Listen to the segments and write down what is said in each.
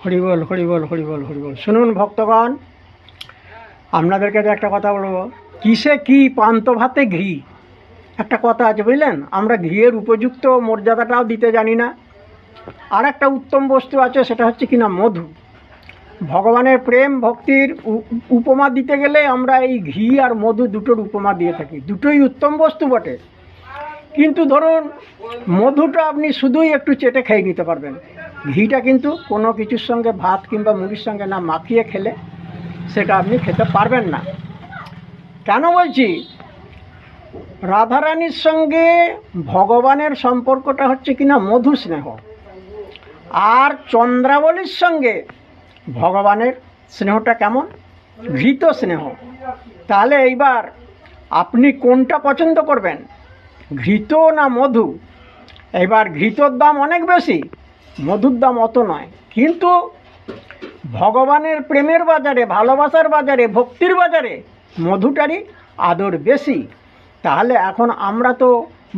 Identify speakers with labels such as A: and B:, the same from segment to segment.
A: হরিবল হরিবল হরিবল হরিবল। শুনুন ভক্তগণ, আপনাদেরকে তো একটা কথা বলবো, কিসে কি পান্তা ভাতে ঘি, একটা কথা আছে বুঝলেন। আমরা ঘিয়ের উপযুক্ত মর্যাদাটাও দিতে জানি না। আর একটা উত্তম বস্তু আছে, সেটা হচ্ছে কিনা মধু। ভগবানের প্রেম ভক্তির উপমা দিতে গেলে আমরা এই ঘি আর মধু দুটোর উপমা দিয়ে থাকি। দুটোই উত্তম বস্তু বটে, কিন্তু ধরুন মধুটা আপনি শুধুই একটু চেটে খেয়ে নিতে পারবেন। ঘিটা কিন্তু কোনো কিছুর সঙ্গে, ভাত কিংবা মুড়ির সঙ্গে না মাখিয়ে খেলে সেটা আপনি খেতে পারবেন না। কেন বলছি? রাধারানীর সঙ্গে ভগবানের সম্পর্কটা হচ্ছে কিনা মধু স্নেহ, আর চন্দ্রাবলীর সঙ্গে ভগবানের স্নেহটা কেমন? ঘৃত স্নেহ। তাহলে এইবার আপনি কোনটা পছন্দ করবেন, ঘৃত না মধু? এবার ঘৃতর দাম অনেক বেশি, মধুর দাম অত নয়, কিন্তু ভগবানের প্রেমের বাজারে, ভালোবাসার বাজারে, ভক্তির বাজারে মধুটারই আদর বেশি। তাহলে এখন আমরা তো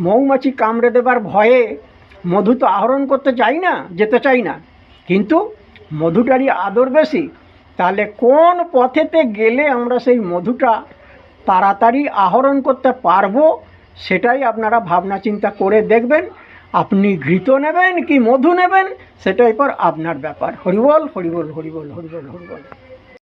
A: মৌমাছি কামড়ে দেবার ভয়ে মধু তো আহরণ করতে চাই না, যেতে চাই না, কিন্তু মধুটারই আদর বেশি। তাহলে কোন পথেতে গেলে আমরা সেই মধুটা তাড়াতাড়ি আহরণ করতে পারবো, সেটাই আপনারা ভাবনা চিন্তা করে দেখবেন। আপনি ঘৃত নেবেন কি মধু নেবেন, সেটাই পর আপনার ব্যাপার। হরিবল হরিবল হরিবল হরিবল হরিবল।